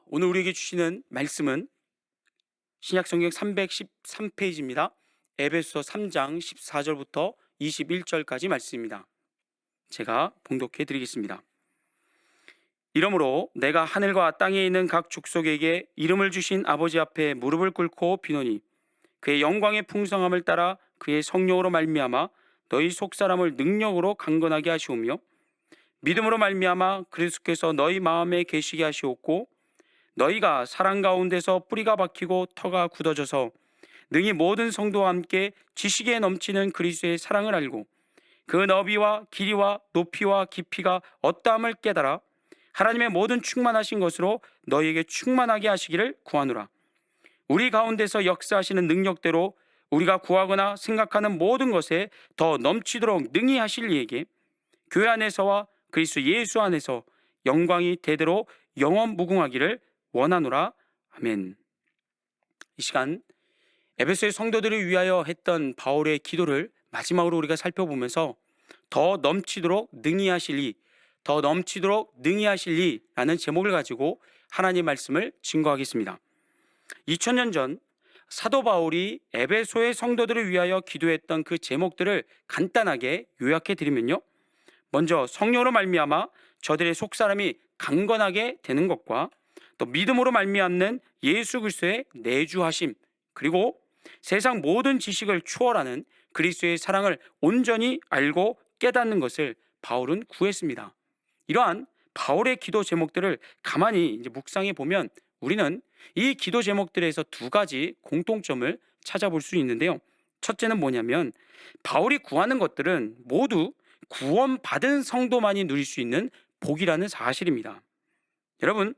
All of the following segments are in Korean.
오늘 우리에게 주시는 말씀은 신약성경 313페이지입니다. 에베소서 3장 14절부터 21절까지 말씀입니다. 제가 봉독해 드리겠습니다. 이러므로 내가 하늘과 땅에 있는 각 족속에게 이름을 주신 아버지 앞에 무릎을 꿇고 비노니 그의 영광의 풍성함을 따라 그의 성령으로 말미암아 너희 속사람을 능력으로 강건하게 하시오며 믿음으로 말미암아 그리스도께서 너희 마음에 계시게 하시옵고 너희가 사랑 가운데서 뿌리가 박히고 터가 굳어져서 능히 모든 성도와 함께 지식에 넘치는 그리스도의 사랑을 알고 그 너비와 길이와 높이와 깊이가 어떠함을 깨달아 하나님의 모든 충만하신 것으로 너희에게 충만하게 하시기를 구하노라. 우리 가운데서 역사하시는 능력대로 우리가 구하거나 생각하는 모든 것에 더 넘치도록 능히 하실 이에게 교회 안에서와 그리스도 예수 안에서 영광이 대대로 영원 무궁하기를 원하노라. 아멘. 이 시간 에베소의 성도들을 위하여 했던 바울의 기도를 마지막으로 우리가 살펴보면서 더 넘치도록 능히 하실 이 라는 제목을 가지고 하나님의 말씀을 증거하겠습니다. 2000년 전 사도 바울이 에베소의 성도들을 위하여 기도했던 그 제목들을 간단하게 요약해 드리면요, 먼저 성령으로 말미암아 저들의 속사람이 강건하게 되는 것과 또 믿음으로 말미암는 예수 그리스도의 내주하심, 그리고 세상 모든 지식을 초월하는 그리스도의 사랑을 온전히 알고 깨닫는 것을 바울은 구했습니다. 이러한 바울의 기도 제목들을 가만히 묵상해 보면 우리는 이 기도 제목들에서 두 가지 공통점을 찾아볼 수 있는데요. 첫째는 뭐냐면 바울이 구하는 것들은 모두 구원받은 성도만이 누릴 수 있는 복이라는 사실입니다. 여러분,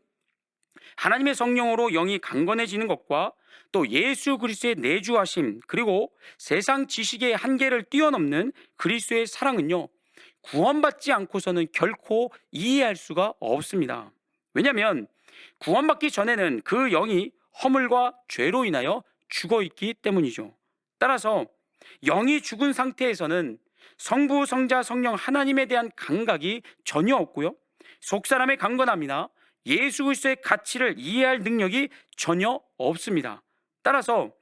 하나님의 성령으로 영이 강건해지는 것과 또 예수 그리스도의 내주하심, 그리고 세상 지식의 한계를 뛰어넘는 그리스도의 사랑은요, 구원받지 않고서는 결코 이해할 수가 없습니다. 왜냐하면 구원받기 전에는 그 영이 허물과 죄로 인하여 죽어있기 때문이죠. 따라서 영이 죽은 상태에서는 성부, 성자, 성령 하나님에 대한 감각이 전혀 없고요, 속사람의 강건함이나 예수 그리스도의 가치를 이해할 능력이 전혀 없습니다. 따라서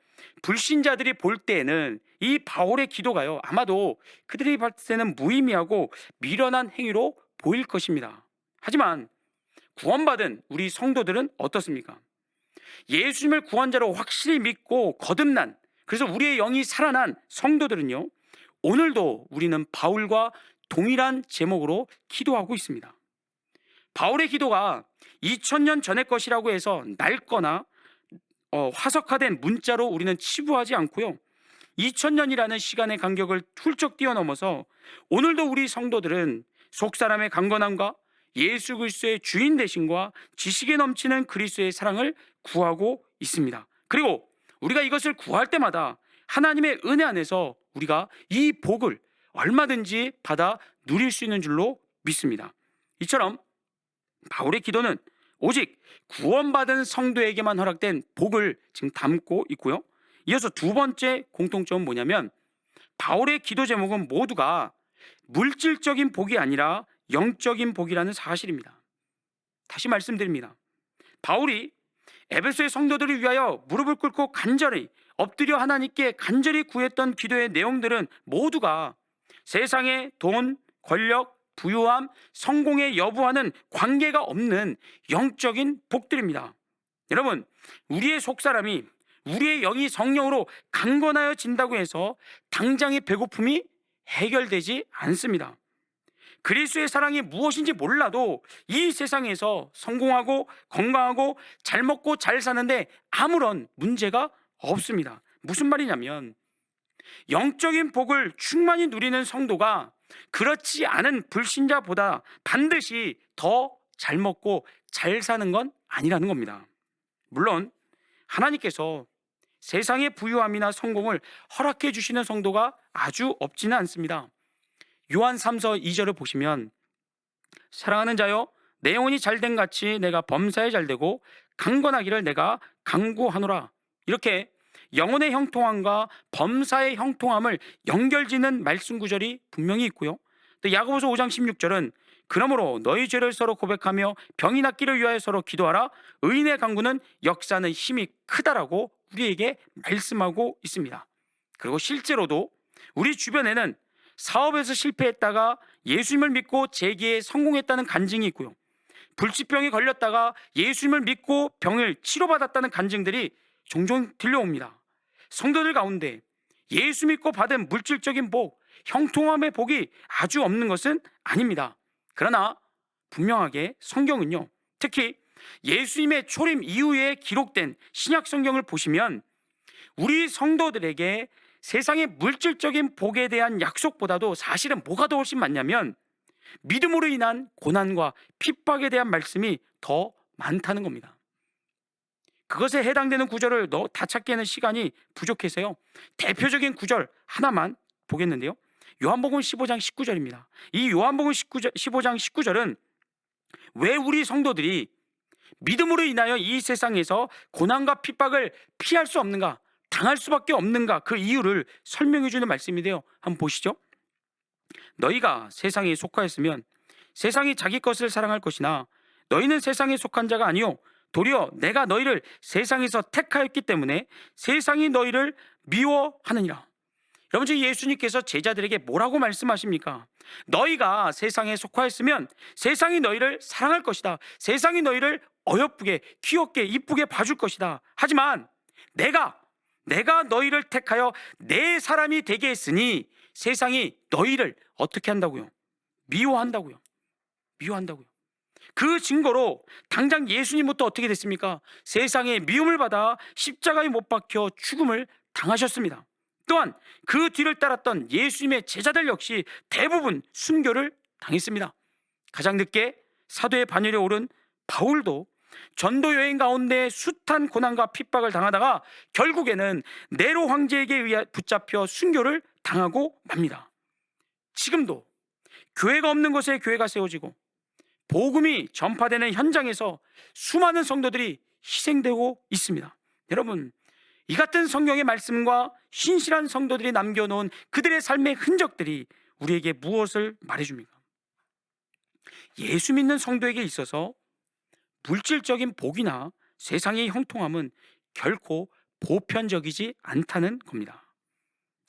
불신자들이 볼 때에는 이 바울의 기도가요, 아마도 그들이 봤을 때는 무의미하고 미련한 행위로 보일 것입니다. 하지만 구원받은 우리 성도들은 어떻습니까? 예수님을 구원자로 확실히 믿고 거듭난, 그래서 우리의 영이 살아난 성도들은요, 오늘도 우리는 바울과 동일한 제목으로 기도하고 있습니다. 바울의 기도가 2000년 전의 것이라고 해서 낡거나 화석화된 문자로 우리는 치부하지 않고요, 2000년이라는 시간의 간격을 훌쩍 뛰어넘어서 오늘도 우리 성도들은 속사람의 강건함과 예수 그리스도의 주인 되심과 지식에 넘치는 그리스도의 사랑을 구하고 있습니다. 그리고 우리가 이것을 구할 때마다 하나님의 은혜 안에서 우리가 이 복을 얼마든지 받아 누릴 수 있는 줄로 믿습니다. 이처럼 바울의 기도는 오직 구원받은 성도에게만 허락된 복을 지금 담고 있고요, 이어서 두 번째 공통점은 뭐냐면 바울의 기도 제목은 모두가 물질적인 복이 아니라 영적인 복이라는 사실입니다. 다시 말씀드립니다. 바울이 에베소의 성도들을 위하여 무릎을 꿇고 간절히 엎드려 하나님께 간절히 구했던 기도의 내용들은 모두가 세상의 돈, 권력, 부유함, 성공의 여부와는 관계가 없는 영적인 복들입니다. 여러분, 우리의 속사람이, 우리의 영이 성령으로 강건하여 진다고 해서 당장의 배고픔이 해결되지 않습니다. 그리스도의 사랑이 무엇인지 몰라도 이 세상에서 성공하고 건강하고 잘 먹고 잘 사는데 아무런 문제가 없습니다. 무슨 말이냐면 영적인 복을 충만히 누리는 성도가 그렇지 않은 불신자보다 반드시 더 잘 먹고 잘 사는 건 아니라는 겁니다. 물론 하나님께서 세상의 부유함이나 성공을 허락해 주시는 성도가 아주 없지는 않습니다. 요한 3서 2절을 보시면 사랑하는 자여 내 영혼이 잘된 같이 내가 범사에 잘되고 강건하기를 내가 간구하노라. 이렇게 영혼의 형통함과 범사의 형통함을 연결짓는 말씀 구절이 분명히 있고요, 또 야고보서 5장 16절은 그러므로 너희 죄를 서로 고백하며 병이 낫기를 위하여 서로 기도하라. 의인의 간구는 역사는 힘이 크다라고 우리에게 말씀하고 있습니다. 그리고 실제로도 우리 주변에는 사업에서 실패했다가 예수님을 믿고 재기에 성공했다는 간증이 있고요, 불치병에 걸렸다가 예수님을 믿고 병을 치료받았다는 간증들이 종종 들려옵니다. 성도들 가운데 예수 믿고 받은 물질적인 복, 형통함의 복이 아주 없는 것은 아닙니다. 그러나 분명하게 성경은요, 특히 예수님의 초림 이후에 기록된 신약 성경을 보시면 우리 성도들에게 세상의 물질적인 복에 대한 약속보다도 사실은 뭐가 더 훨씬 많냐면 믿음으로 인한 고난과 핍박에 대한 말씀이 더 많다는 겁니다. 그것에 해당되는 구절을 다 찾기에는 시간이 부족해서요, 대표적인 구절 하나만 보겠는데요, 요한복음 15장 19절입니다. 이 요한복음 15장 19절은 왜 우리 성도들이 믿음으로 인하여 이 세상에서 고난과 핍박을 피할 수 없는가, 당할 수밖에 없는가, 그 이유를 설명해 주는 말씀인데요, 한번 보시죠. 너희가 세상에 속하였으면 세상이 자기 것을 사랑할 것이나 너희는 세상에 속한 자가 아니요 도리어 내가 너희를 세상에서 택하였기 때문에 세상이 너희를 미워하느니라. 여러분, 지금 예수님께서 제자들에게 뭐라고 말씀하십니까? 너희가 세상에 속하였으면 세상이 너희를 사랑할 것이다. 세상이 너희를 어여쁘게 귀엽게 이쁘게 봐줄 것이다. 하지만 내가 너희를 택하여 내 사람이 되게 했으니 세상이 너희를 어떻게 한다고요? 미워한다고요. 그 증거로 당장 예수님부터 어떻게 됐습니까? 세상에 미움을 받아 십자가에 못 박혀 죽음을 당하셨습니다. 또한 그 뒤를 따랐던 예수님의 제자들 역시 대부분 순교를 당했습니다. 가장 늦게 사도의 반열에 오른 바울도 전도 여행 가운데 숱한 고난과 핍박을 당하다가 결국에는 네로 황제에게 의해 붙잡혀 순교를 당하고 맙니다. 지금도 교회가 없는 곳에 교회가 세워지고 복음이 전파되는 현장에서 수많은 성도들이 희생되고 있습니다. 여러분, 이 같은 성경의 말씀과 신실한 성도들이 남겨놓은 그들의 삶의 흔적들이 우리에게 무엇을 말해줍니까? 예수 믿는 성도에게 있어서 물질적인 복이나 세상의 형통함은 결코 보편적이지 않다는 겁니다.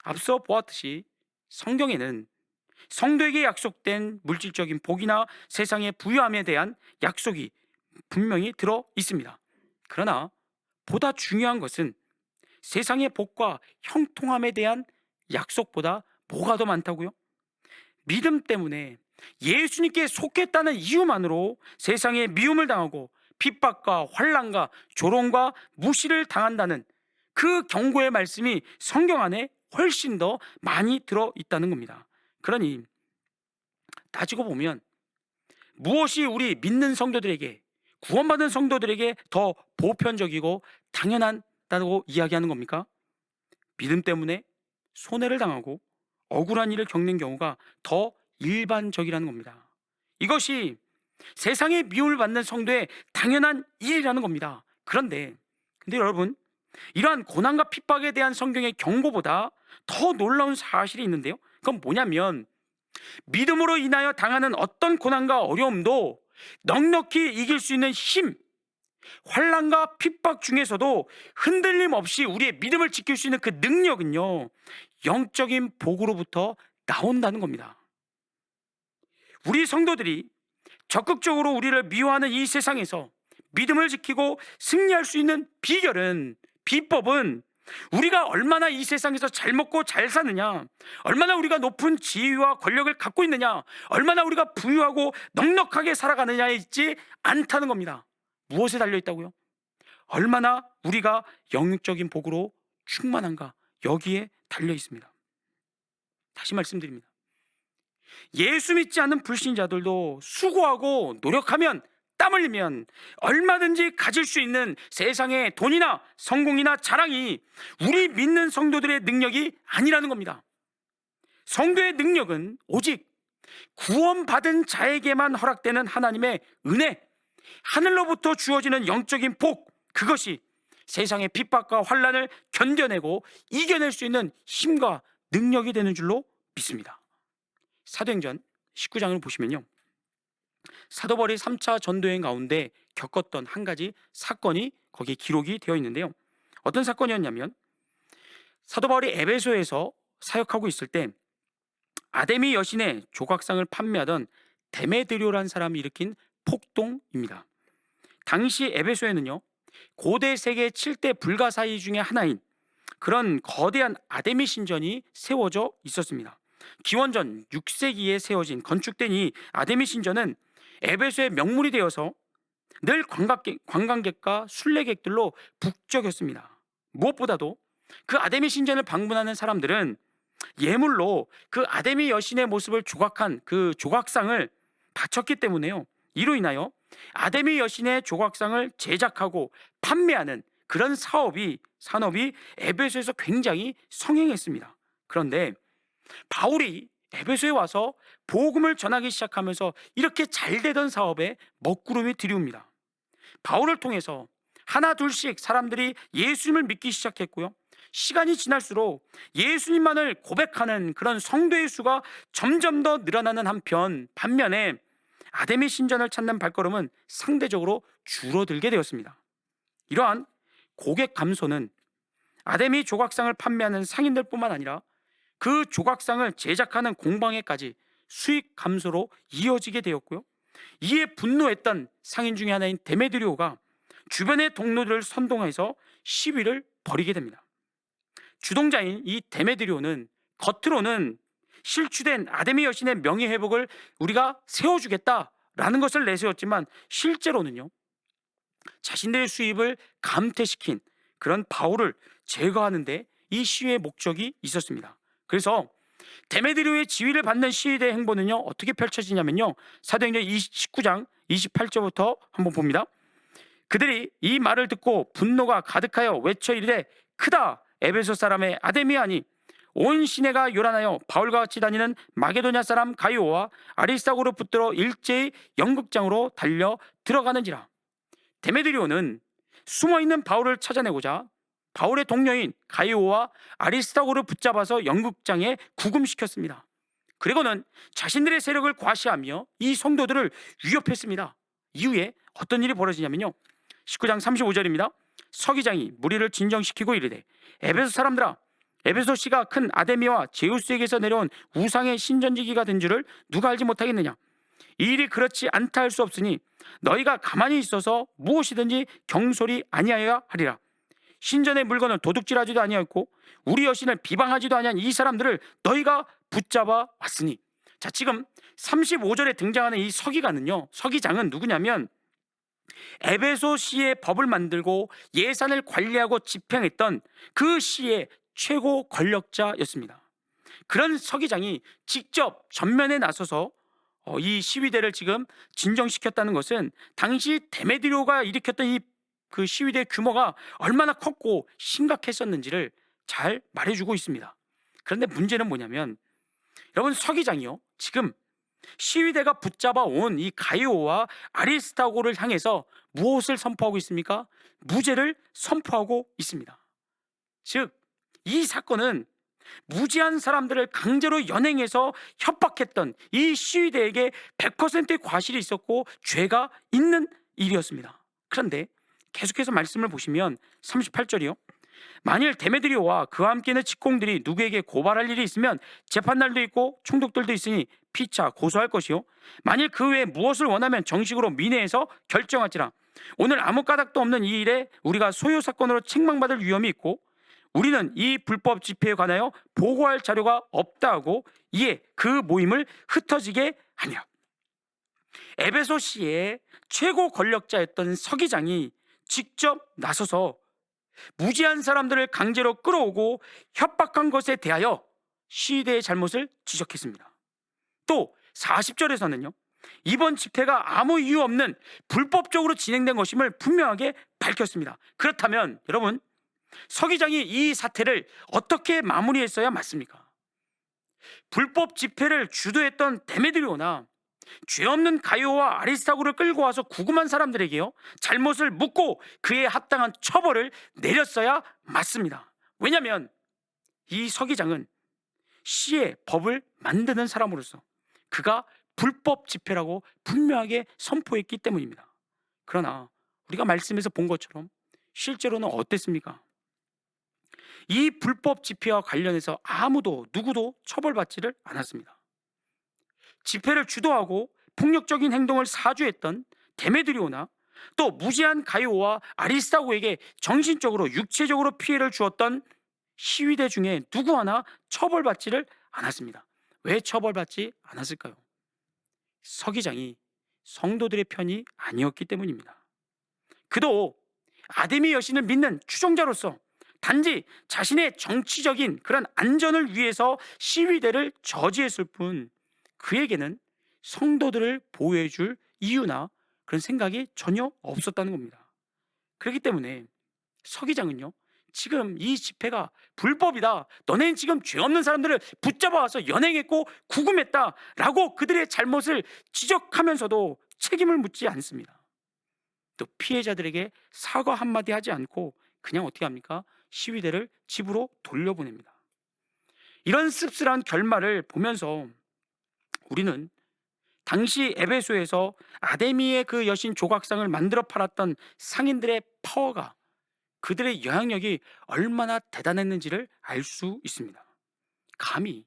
앞서 보았듯이 성경에는 성도에게 약속된 물질적인 복이나 세상의 부유함에 대한 약속이 분명히 들어 있습니다. 그러나 보다 중요한 것은 세상의 복과 형통함에 대한 약속보다 뭐가 더 많다고요? 믿음 때문에 예수님께 속했다는 이유만으로 세상에 미움을 당하고 핍박과 환난과 조롱과 무시를 당한다는 그 경고의 말씀이 성경 안에 훨씬 더 많이 들어 있다는 겁니다. 그러니 따지고 보면 무엇이 우리 믿는 성도들에게, 구원받은 성도들에게 더 보편적이고 당연하다고 이야기하는 겁니까? 믿음 때문에 손해를 당하고 억울한 일을 겪는 경우가 더 일반적이라는 겁니다. 이것이 세상의 미움을 받는 성도의 당연한 일이라는 겁니다. 그런데 여러분, 이러한 고난과 핍박에 대한 성경의 경고보다 더 놀라운 사실이 있는데요, 그건 뭐냐면 믿음으로 인하여 당하는 어떤 고난과 어려움도 넉넉히 이길 수 있는 힘, 환난과 핍박 중에서도 흔들림 없이 우리의 믿음을 지킬 수 있는 그 능력은요, 영적인 복으로부터 나온다는 겁니다. 우리 성도들이 적극적으로 우리를 미워하는 이 세상에서 믿음을 지키고 승리할 수 있는 비법은 우리가 얼마나 이 세상에서 잘 먹고 잘 사느냐, 얼마나 우리가 높은 지위와 권력을 갖고 있느냐, 얼마나 우리가 부유하고 넉넉하게 살아가느냐에 있지 않다는 겁니다. 무엇에 달려있다고요? 얼마나 우리가 영적인 복으로 충만한가, 여기에 달려있습니다. 다시 말씀드립니다. 예수 믿지 않는 불신자들도 수고하고 노력하면, 땀 흘리면 얼마든지 가질 수 있는 세상의 돈이나 성공이나 자랑이 우리 믿는 성도들의 능력이 아니라는 겁니다. 성도의 능력은 오직 구원받은 자에게만 허락되는 하나님의 은혜, 하늘로부터 주어지는 영적인 복, 그것이 세상의 핍박과 환난을 견뎌내고 이겨낼 수 있는 힘과 능력이 되는 줄로 믿습니다. 사도행전 19장을 보시면요, 사도 바울이 3차 전도여행 가운데 겪었던 한 가지 사건이 거기에 기록이 되어 있는데요. 어떤 사건이었냐면 사도 바울이 에베소에서 사역하고 있을 때 아데미 여신의 조각상을 판매하던 데메드리오라는 사람이 일으킨 폭동입니다. 당시 에베소에는요, 고대 세계 7대 불가사의 중에 하나인 그런 거대한 아데미 신전이 세워져 있었습니다. 기원전 6세기에 세워진 건축된 이 아데미 신전은 에베소의 명물이 되어서 늘 관광객과 순례객들로 북적였습니다. 무엇보다도 그 아데미 신전을 방문하는 사람들은 예물로 그 아데미 여신의 모습을 조각한 그 조각상을 바쳤기 때문에요. 이로 인하여 아데미 여신의 조각상을 제작하고 판매하는 그런 산업이 에베소에서 굉장히 성행했습니다. 그런데 바울이 에베소에 와서 복음을 전하기 시작하면서 이렇게 잘 되던 사업에 먹구름이 들이웁니다. 바울을 통해서 하나 둘씩 사람들이 예수님을 믿기 시작했고요. 시간이 지날수록 예수님만을 고백하는 그런 성도의 수가 점점 더 늘어나는 반면에 아데미 신전을 찾는 발걸음은 상대적으로 줄어들게 되었습니다. 이러한 고객 감소는 아데미 조각상을 판매하는 상인들뿐만 아니라 그 조각상을 제작하는 공방에까지 수익 감소로 이어지게 되었고요. 이에 분노했던 상인 중에 하나인 데메드리오가 주변의 동료들을 선동해서 시위를 벌이게 됩니다. 주동자인 이 데메드리오는 겉으로는 실추된 아데미 여신의 명예회복을 우리가 세워주겠다라는 것을 내세웠지만 실제로는요, 자신들의 수입을 감퇴시킨 그런 바울을 제거하는데 이 시위의 목적이 있었습니다. 그래서 데메드리오의 지휘를 받는 시위대의 행보는요, 어떻게 펼쳐지냐면요, 사도행전 19장 28절부터 한번 봅니다. 그들이 이 말을 듣고 분노가 가득하여 외쳐 이르되 크다 에베소 사람의 아데미아니 온 시내가 요란하여 바울과 같이 다니는 마게도냐 사람 가이오와 아리스타고를 붙들어 일제히 연극장으로 달려 들어가는지라. 데메드리오는 숨어있는 바울을 찾아내고자 바울의 동료인 가이오와 아리스타고를 붙잡아서 연극장에 구금시켰습니다. 그리고는 자신들의 세력을 과시하며 이 성도들을 위협했습니다. 이후에 어떤 일이 벌어지냐면요, 19장 35절입니다. 서기장이 무리를 진정시키고 이르되 에베소 사람들아, 에베소시가 큰 아데미와 제우스에게서 내려온 우상의 신전지기가 된 줄을 누가 알지 못하겠느냐. 이 일이 그렇지 않다 할 수 없으니 너희가 가만히 있어서 무엇이든지 경솔이 아니하여야 하리라. 신전의 물건을 도둑질하지도 아니하였고 우리 여신을 비방하지도 아니한 이 사람들을 너희가 붙잡아 왔으니. 자, 지금 35절에 등장하는 이 서기장은 누구냐면 에베소 시의 법을 만들고 예산을 관리하고 집행했던 그 시의 최고 권력자였습니다. 그런 서기장이 직접 전면에 나서서 이 시위대를 지금 진정시켰다는 것은 당시 데메드리오가 일으켰던 이 그 시위대 규모가 얼마나 컸고 심각했었는지를 잘 말해주고 있습니다. 그런데 문제는 뭐냐면 여러분, 서기장이요, 지금 시위대가 붙잡아 온 이 가이오와 아리스타고를 향해서 무엇을 선포하고 있습니까? 무죄를 선포하고 있습니다. 즉, 이 사건은 무지한 사람들을 강제로 연행해서 협박했던 이 시위대에게 100%의 과실이 있었고 죄가 있는 일이었습니다. 그런데 계속해서 말씀을 보시면 38절이요. 만일 데메드리오와 그와 함께 있는 직공들이 누구에게 고발할 일이 있으면 재판날도 있고 총독들도 있으니 피차 고소할 것이요. 만일 그 외에 무엇을 원하면 정식으로 민회에서 결정할지라. 오늘 아무 까닭도 없는 이 일에 우리가 소요 사건으로 책망받을 위험이 있고 우리는 이 불법 집회에 관하여 보고할 자료가 없다 하고 이에 그 모임을 흩어지게 하니라. 에베소시의 최고 권력자였던 서기장이 직접 나서서 무지한 사람들을 강제로 끌어오고 협박한 것에 대하여 시위대의 잘못을 지적했습니다. 또 40절에서는요, 이번 집회가 아무 이유 없는 불법적으로 진행된 것임을 분명하게 밝혔습니다. 그렇다면 여러분, 서기장이 이 사태를 어떻게 마무리했어야 맞습니까? 불법 집회를 주도했던 데메드리오나 죄 없는 가이오와 아리스타고를 끌고 와서 구금한 사람들에게요, 잘못을 묻고 그에 합당한 처벌을 내렸어야 맞습니다. 왜냐하면 이 서기장은 시의 법을 만드는 사람으로서 그가 불법 집회라고 분명하게 선포했기 때문입니다. 그러나 우리가 말씀에서 본 것처럼 실제로는 어땠습니까? 이 불법 집회와 관련해서 누구도 처벌받지를 않았습니다. 집회를 주도하고 폭력적인 행동을 사주했던 데메드리오나 또 무지한 가이오와 아리스타고에게 정신적으로 육체적으로 피해를 주었던 시위대 중에 누구 하나 처벌받지를 않았습니다. 왜 처벌받지 않았을까요? 서기장이 성도들의 편이 아니었기 때문입니다. 그도 아데미 여신을 믿는 추종자로서 단지 자신의 정치적인 그런 안전을 위해서 시위대를 저지했을 뿐 그에게는 성도들을 보호해 줄 이유나 그런 생각이 전혀 없었다는 겁니다. 그렇기 때문에 서기장은요, 지금 이 집회가 불법이다, 너네는 지금 죄 없는 사람들을 붙잡아와서 연행했고 구금했다라고 그들의 잘못을 지적하면서도 책임을 묻지 않습니다. 또 피해자들에게 사과 한마디 하지 않고 그냥 어떻게 합니까? 시위대를 집으로 돌려보냅니다. 이런 씁쓸한 결말을 보면서 우리는 당시 에베소에서 아데미의 그 여신 조각상을 만들어 팔았던 상인들의 파워가, 그들의 영향력이 얼마나 대단했는지를 알 수 있습니다. 감히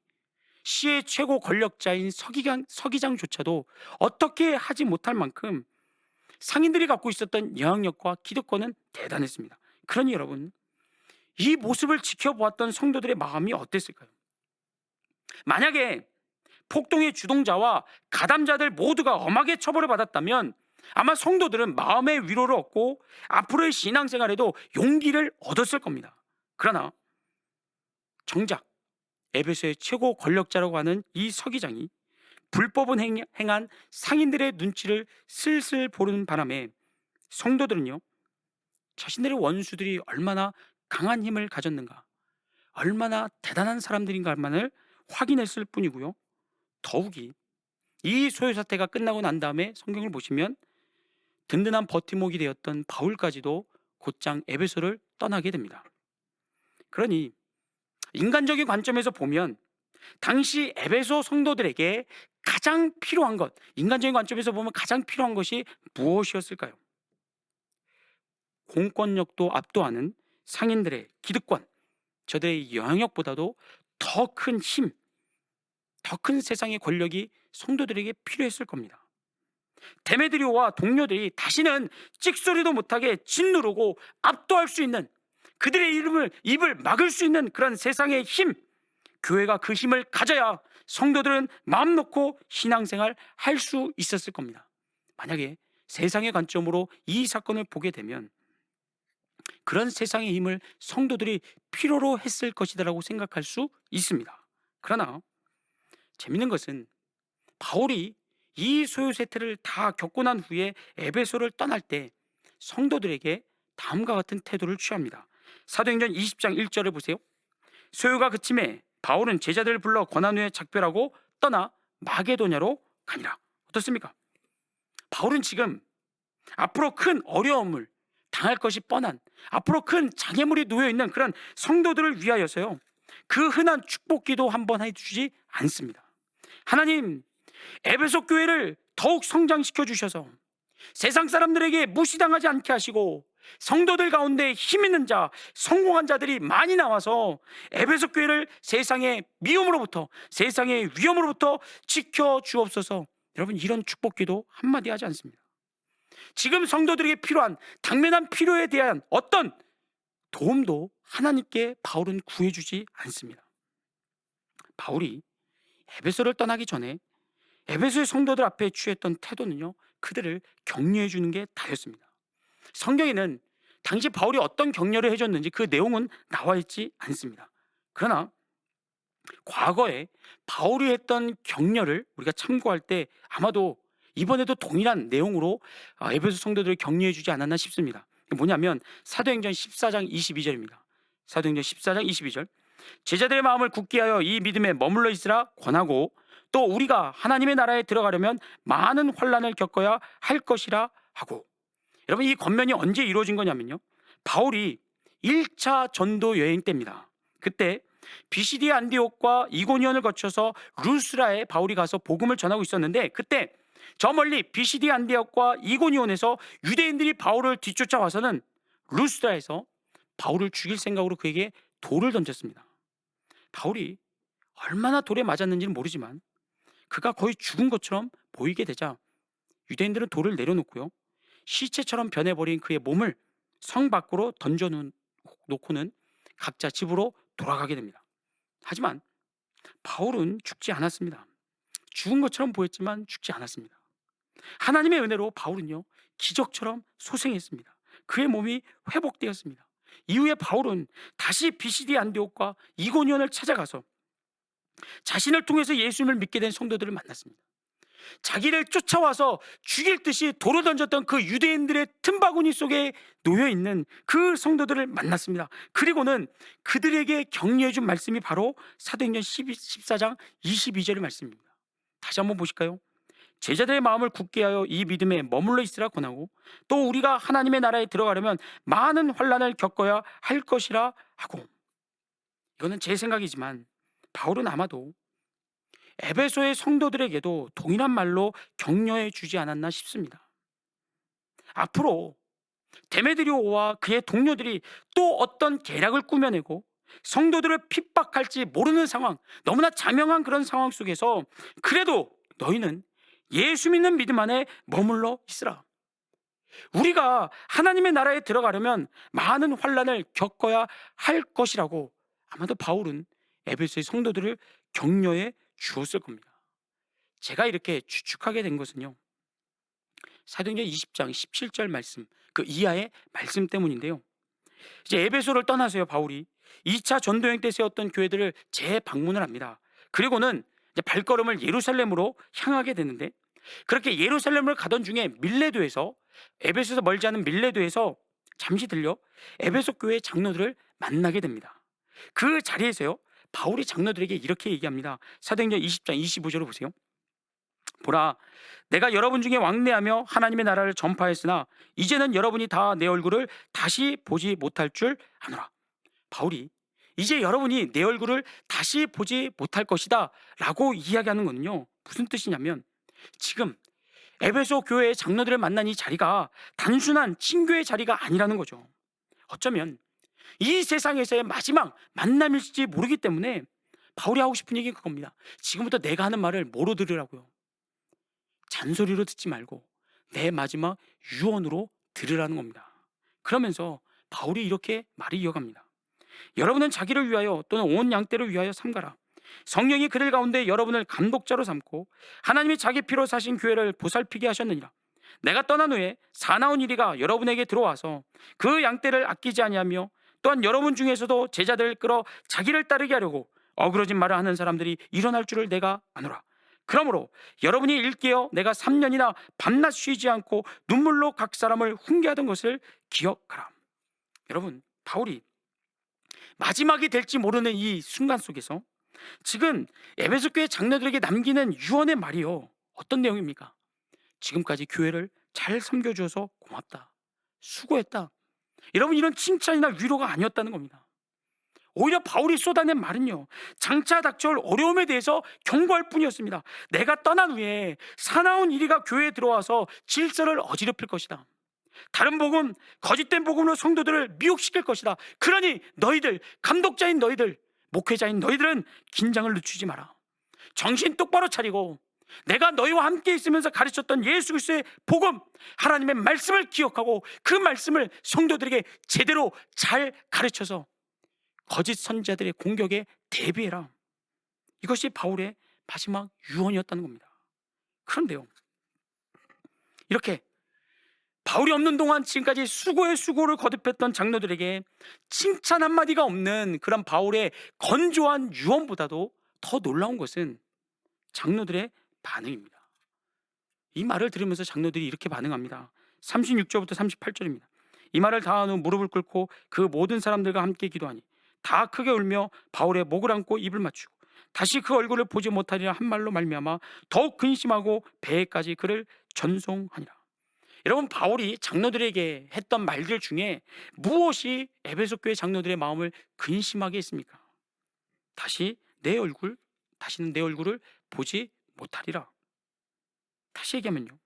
시의 최고 권력자인 서기장조차도 어떻게 하지 못할 만큼 상인들이 갖고 있었던 영향력과 기득권은 대단했습니다. 그러니 여러분, 이 모습을 지켜보았던 성도들의 마음이 어땠을까요? 만약에 폭동의 주동자와 가담자들 모두가 엄하게 처벌을 받았다면 아마 성도들은 마음의 위로를 얻고 앞으로의 신앙생활에도 용기를 얻었을 겁니다. 그러나 정작 에베소의 최고 권력자라고 하는 이 서기장이 불법은 행한 상인들의 눈치를 슬슬 보는 바람에 성도들은요, 자신들의 원수들이 얼마나 강한 힘을 가졌는가, 얼마나 대단한 사람들인가만을 확인했을 뿐이고요. 더욱이 이 소요 사태가 끝나고 난 다음에 성경을 보시면 든든한 버팀목이 되었던 바울까지도 곧장 에베소를 떠나게 됩니다. 그러니 인간적인 관점에서 보면 당시 에베소 성도들에게 가장 필요한 것, 인간적인 관점에서 보면 가장 필요한 것이 무엇이었을까요? 공권력도 압도하는 상인들의 기득권, 저들의 영향력보다도 더 큰 힘, 더 큰 세상의 권력이 성도들에게 필요했을 겁니다. 데메드리오와 동료들이 다시는 찍소리도 못하게 짓누르고 압도할 수 있는, 그들의 입을 막을 수 있는 그런 세상의 힘, 교회가 그 힘을 가져야 성도들은 마음 놓고 신앙생활 할 수 있었을 겁니다. 만약에 세상의 관점으로 이 사건을 보게 되면 그런 세상의 힘을 성도들이 필요로 했을 것이다라고 생각할 수 있습니다. 그러나 재밌는 것은 바울이 이 소요 세태를 다 겪고 난 후에 에베소를 떠날 때 성도들에게 다음과 같은 태도를 취합니다. 사도행전 20장 1절을 보세요. 소요가 그침에 바울은 제자들을 불러 권한 후에 작별하고 떠나 마게도냐로 가니라. 어떻습니까? 바울은 지금 앞으로 큰 어려움을 당할 것이 뻔한, 앞으로 큰 장애물이 놓여있는 그런 성도들을 위하여서요, 그 흔한 축복기도 한번 해주지 않습니다. 하나님, 에베소 교회를 더욱 성장시켜 주셔서 세상 사람들에게 무시당하지 않게 하시고 성도들 가운데 힘 있는 자, 성공한 자들이 많이 나와서 에베소 교회를 세상의 미움으로부터, 세상의 위험으로부터 지켜 주옵소서. 여러분, 이런 축복기도 한마디 하지 않습니다. 지금 성도들에게 필요한 당면한 필요에 대한 어떤 도움도 하나님께 바울은 구해주지 않습니다. 바울이 에베소를 떠나기 전에 에베소의 성도들 앞에 취했던 태도는요, 그들을 격려해 주는 게 다였습니다. 성경에는 당시 바울이 어떤 격려를 해줬는지 그 내용은 나와 있지 않습니다. 그러나 과거에 바울이 했던 격려를 우리가 참고할 때 아마도 이번에도 동일한 내용으로 에베소 성도들을 격려해 주지 않았나 싶습니다. 뭐냐면 사도행전 14장 22절입니다. 사도행전 14장 22절. 제자들의 마음을 굳게 하여 이 믿음에 머물러 있으라 권하고 또 우리가 하나님의 나라에 들어가려면 많은 환난을 겪어야 할 것이라 하고. 여러분, 이 권면이 언제 이루어진 거냐면요, 바울이 1차 전도 여행 때입니다. 그때 비시디 안디옥과 이고니온을 거쳐서 루스라에 바울이 가서 복음을 전하고 있었는데, 그때 저 멀리 비시디 안디옥과 이고니온에서 유대인들이 바울을 뒤쫓아와서는 루스라에서 바울을 죽일 생각으로 그에게 돌을 던졌습니다. 바울이 얼마나 돌에 맞았는지는 모르지만 그가 거의 죽은 것처럼 보이게 되자 유대인들은 돌을 내려놓고요, 시체처럼 변해버린 그의 몸을 성 밖으로 던져놓고는 각자 집으로 돌아가게 됩니다. 하지만 바울은 죽지 않았습니다. 죽은 것처럼 보였지만 죽지 않았습니다. 하나님의 은혜로 바울은요, 기적처럼 소생했습니다. 그의 몸이 회복되었습니다. 이후에 바울은 다시 비시디 안디옥과 이고니온을 찾아가서 자신을 통해서 예수님을 믿게 된 성도들을 만났습니다. 자기를 쫓아와서 죽일 듯이 돌을 던졌던 그 유대인들의 틈바구니 속에 놓여있는 그 성도들을 만났습니다. 그리고는 그들에게 격려해 준 말씀이 바로 사도행전 14장 22절의 말씀입니다. 다시 한번 보실까요? 제자들의 마음을 굳게 하여 이 믿음에 머물러 있으라 권하고, 또 우리가 하나님의 나라에 들어가려면 많은 환난을 겪어야 할 것이라 하고. 이거는 제 생각이지만 바울은 아마도 에베소의 성도들에게도 동일한 말로 격려해 주지 않았나 싶습니다. 앞으로 데메드리오와 그의 동료들이 또 어떤 계략을 꾸며내고 성도들을 핍박할지 모르는 상황, 너무나 자명한 그런 상황 속에서 그래도 너희는 예수 믿는 믿음 안에 머물러 있으라. 우리가 하나님의 나라에 들어가려면 많은 환난을 겪어야 할 것이라고 아마도 바울은 에베소의 성도들을 격려해 주었을 겁니다. 제가 이렇게 추측하게 된 것은요, 사도행전 20장 17절 말씀, 그 이하의 말씀 때문인데요. 이제 에베소를 떠나서요, 바울이 2차 전도행 때 세웠던 교회들을 재방문을 합니다. 그리고는 이제 발걸음을 예루살렘으로 향하게 되는데, 그렇게 예루살렘을 가던 중에 밀레도에서, 에베소에서 멀지 않은 밀레도에서 잠시 들려 에베소 교회 장로들을 만나게 됩니다. 그 자리에서요, 바울이 장로들에게 이렇게 얘기합니다. 사도행전 20장 25절을 보세요. 보라, 내가 여러분 중에 왕래하며 하나님의 나라를 전파했으나 이제는 여러분이 다 내 얼굴을 다시 보지 못할 줄 아노라. 바울이 이제 여러분이 내 얼굴을 다시 보지 못할 것이다 라고 이야기하는 거는요, 무슨 뜻이냐면, 지금 에베소 교회의 장로들을 만난 이 자리가 단순한 친교의 자리가 아니라는 거죠. 어쩌면 이 세상에서의 마지막 만남일지 모르기 때문에 바울이 하고 싶은 얘기는 그겁니다. 지금부터 내가 하는 말을 뭐로 들으라고요? 잔소리로 듣지 말고 내 마지막 유언으로 들으라는 겁니다. 그러면서 바울이 이렇게 말을 이어갑니다. 여러분은 자기를 위하여 또는 온 양떼를 위하여 삼가라. 성령이 그들 가운데 여러분을 감독자로 삼고 하나님이 자기 피로 사신 교회를 보살피게 하셨느니라. 내가 떠난 후에 사나운 이리가 여러분에게 들어와서 그 양떼를 아끼지 아니하며, 또한 여러분 중에서도 제자들을 끌어 자기를 따르게 하려고 어그러진 말을 하는 사람들이 일어날 줄을 내가 아노라. 그러므로 여러분이 일깨어 내가 3년이나 밤낮 쉬지 않고 눈물로 각 사람을 훈계하던 것을 기억하라. 여러분, 바울이 마지막이 될지 모르는 이 순간 속에서 지금 에베소 교회 장로들에게 남기는 유언의 말이요, 어떤 내용입니까? 지금까지 교회를 잘 섬겨주어서 고맙다, 수고했다. 여러분, 이런 칭찬이나 위로가 아니었다는 겁니다. 오히려 바울이 쏟아낸 말은요, 장차 닥쳐올 어려움에 대해서 경고할 뿐이었습니다. 내가 떠난 후에 사나운 이리가 교회에 들어와서 질서를 어지럽힐 것이다. 다른 복음, 거짓된 복음으로 성도들을 미혹시킬 것이다. 그러니 너희들, 감독자인 너희들, 목회자인 너희들은 긴장을 늦추지 마라. 정신 똑바로 차리고 내가 너희와 함께 있으면서 가르쳤던 예수 그리스도의 복음, 하나님의 말씀을 기억하고 그 말씀을 성도들에게 제대로 잘 가르쳐서 거짓 선지자들의 공격에 대비해라. 이것이 바울의 마지막 유언이었다는 겁니다. 그런데요, 이렇게 바울이 없는 동안 지금까지 수고의 수고를 거듭했던 장로들에게 칭찬 한마디가 없는 그런 바울의 건조한 유언보다도 더 놀라운 것은 장로들의 반응입니다. 이 말을 들으면서 장로들이 이렇게 반응합니다. 36절부터 38절입니다. 이 말을 다한 후 무릎을 꿇고 그 모든 사람들과 함께 기도하니 다 크게 울며 바울의 목을 안고 입을 맞추고 다시 그 얼굴을 보지 못하리라 한 말로 말미암아 더욱 근심하고 배에까지 그를 전송하니라. 여러분, 바울이 장로들에게 했던 말들 중에 무엇이 에베소 교회 장로들의 마음을 근심하게 했습니까? 다시는 내 얼굴을 보지 못하리라. 다시 얘기하면요,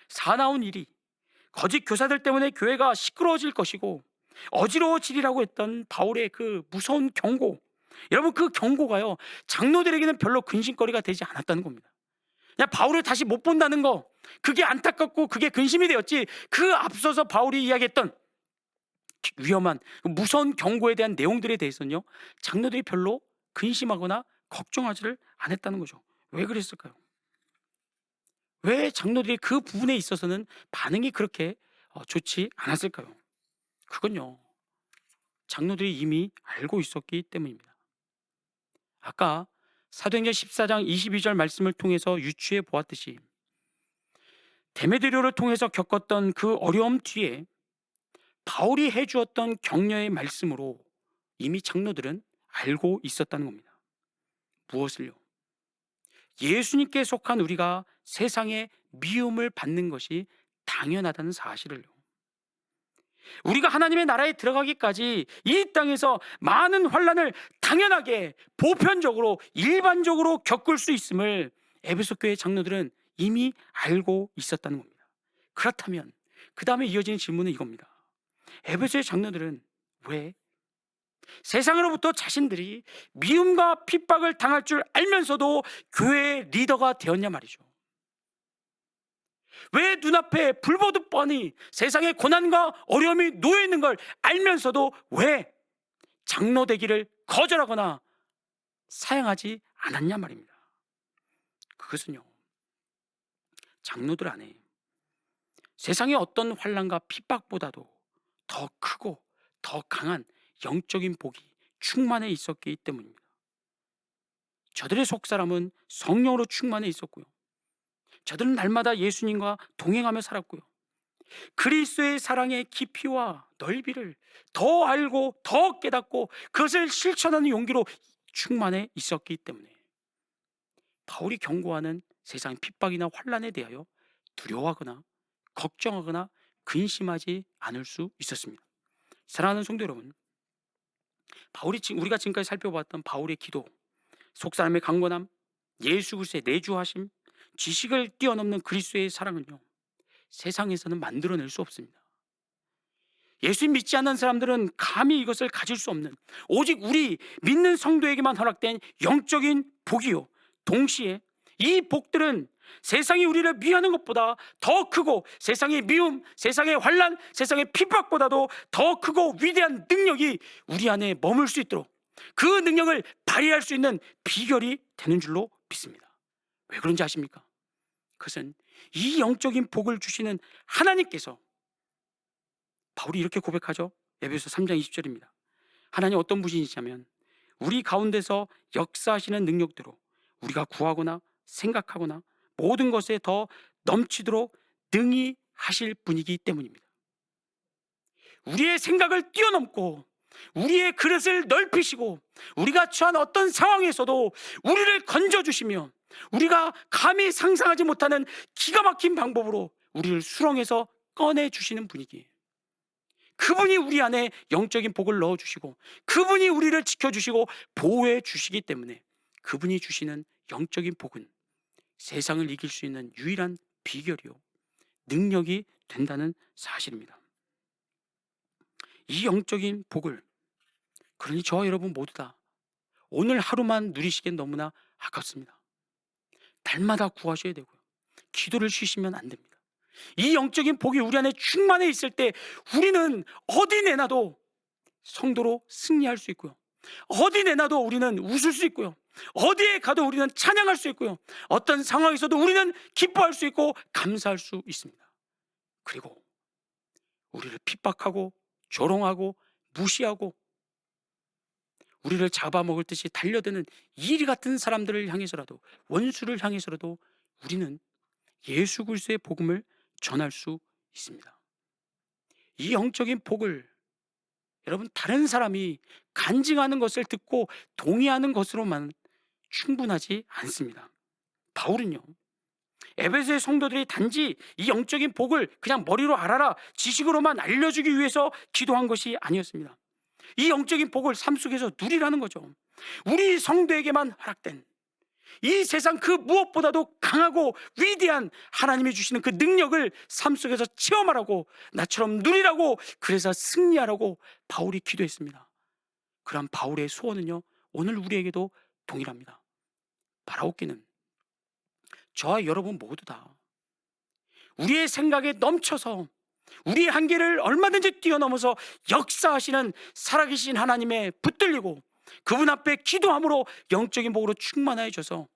사나운 일이 거짓 교사들 때문에 교회가 시끄러워질 것이고 어지러워지리라고 했던 바울의 그 무서운 경고, 여러분 그 경고가요 장로들에게는 별로 근심거리가 되지 않았다는 겁니다. 그냥 바울을 다시 못 본다는 거, 그게 안타깝고 그게 근심이 되었지, 그 앞서서 바울이 이야기했던 위험한 무서운 경고에 대한 내용들에 대해서는요 장로들이 별로 근심하거나 걱정하지를 않았다는 거죠. 왜 그랬을까요? 왜 장로들이 그 부분에 있어서는 반응이 그렇게 좋지 않았을까요? 그건요, 장로들이 이미 알고 있었기 때문입니다. 아까 사도행전 14장 22절 말씀을 통해서 유추해 보았듯이 데메드리오를 통해서 겪었던 그 어려움 뒤에 바울이 해주었던 격려의 말씀으로 이미 장로들은 알고 있었다는 겁니다. 무엇을요? 예수님께 속한 우리가 세상의 미움을 받는 것이 당연하다는 사실을요. 우리가 하나님의 나라에 들어가기까지 이 땅에서 많은 환난을 당연하게 보편적으로 일반적으로 겪을 수 있음을 에베소 교회 장로들은 이미 알고 있었다는 겁니다. 그렇다면 그 다음에 이어지는 질문은 이겁니다. 에베소의 장로들은 왜 세상으로부터 자신들이 미움과 핍박을 당할 줄 알면서도 교회의 리더가 되었냐 말이죠. 왜 눈앞에 불보듯 뻔히 세상의 고난과 어려움이 놓여 있는 걸 알면서도 왜 장로 되기를 거절하거나 사양하지 않았냐 말입니다. 그것은요, 장로들 안에 세상의 어떤 환난과 핍박보다도 더 크고 더 강한 영적인 복이 충만해 있었기 때문입니다. 저들의 속사람은 성령으로 충만해 있었고요, 저들은 날마다 예수님과 동행하며 살았고요, 그리스도의 사랑의 깊이와 넓이를 더 알고 더 깨닫고 그것을 실천하는 용기로 충만해 있었기 때문에 바울이 경고하는 세상의 핍박이나 환난에 대하여 두려워하거나 걱정하거나 근심하지 않을 수 있었습니다. 사랑하는 성도 여러분, 우리가 지금까지 살펴봤던 바울의 기도, 속사람의 강건함, 예수 그리스도의 내주하심, 지식을 뛰어넘는 그리스도의 사랑은요 세상에서는 만들어낼 수 없습니다. 예수 믿지 않는 사람들은 감히 이것을 가질 수 없는, 오직 우리 믿는 성도에게만 허락된 영적인 복이요, 동시에 이 복들은 세상이 우리를 미워하는 것보다 더 크고 세상의 미움, 세상의 환난, 세상의 핍박보다도 더 크고 위대한 능력이 우리 안에 머물 수 있도록 그 능력을 발휘할 수 있는 비결이 되는 줄로 믿습니다. 왜 그런지 아십니까? 그것은 이 영적인 복을 주시는 하나님께서, 바울이 이렇게 고백하죠. 에베소 3장 20절입니다. 하나님 어떤 분이시냐면 우리 가운데서 역사하시는 능력대로 우리가 구하거나 생각하거나 모든 것에 더 넘치도록 능히 하실 분이기 때문입니다. 우리의 생각을 뛰어넘고 우리의 그릇을 넓히시고 우리가 처한 어떤 상황에서도 우리를 건져주시며 우리가 감히 상상하지 못하는 기가 막힌 방법으로 우리를 수렁에서 꺼내주시는 분이기에, 그분이 우리 안에 영적인 복을 넣어주시고 그분이 우리를 지켜주시고 보호해 주시기 때문에 그분이 주시는 영적인 복은 세상을 이길 수 있는 유일한 비결이요, 능력이 된다는 사실입니다. 이 영적인 복을, 그러니 저와 여러분 모두 다 오늘 하루만 누리시기엔 너무나 아깝습니다. 날마다 구하셔야 되고요, 기도를 쉬시면 안 됩니다. 이 영적인 복이 우리 안에 충만해 있을 때 우리는 어디 내놔도 성도로 승리할 수 있고요, 어디 내놔도 우리는 웃을 수 있고요, 어디에 가도 우리는 찬양할 수 있고요, 어떤 상황에서도 우리는 기뻐할 수 있고 감사할 수 있습니다. 그리고 우리를 핍박하고 조롱하고 무시하고 우리를 잡아먹을 듯이 달려드는 이리 같은 사람들을 향해서라도, 원수를 향해서라도 우리는 예수 그리스도의 복음을 전할 수 있습니다. 이 영적인 복을 여러분 다른 사람이 간증하는 것을 듣고 동의하는 것으로만 충분하지 않습니다. 바울은요, 에베소의 성도들이 단지 이 영적인 복을 그냥 머리로 알아라, 지식으로만 알려주기 위해서 기도한 것이 아니었습니다. 이 영적인 복을 삶 속에서 누리라는 거죠. 우리 성도에게만 허락된 이 세상 그 무엇보다도 강하고 위대한 하나님이 주시는 그 능력을 삶 속에서 체험하라고, 나처럼 누리라고, 그래서 승리하라고 바울이 기도했습니다. 그런 바울의 소원은요, 오늘 우리에게도 동일합니다. 바라옵기는 저와 여러분 모두 다 우리의 생각에 넘쳐서 우리의 한계를 얼마든지 뛰어넘어서 역사하시는 살아계신 하나님의 붙들리고 그분 앞에 기도함으로 영적인 복으로 충만하여 져서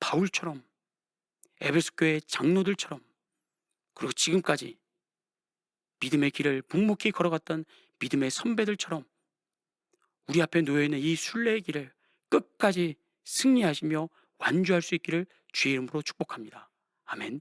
바울처럼, 에베소 교회 장로들처럼, 그리고 지금까지 믿음의 길을 묵묵히 걸어갔던 믿음의 선배들처럼 우리 앞에 놓여있는 이 순례의 길을 끝까지 승리하시며 완주할 수 있기를 주의 이름으로 축복합니다. 아멘.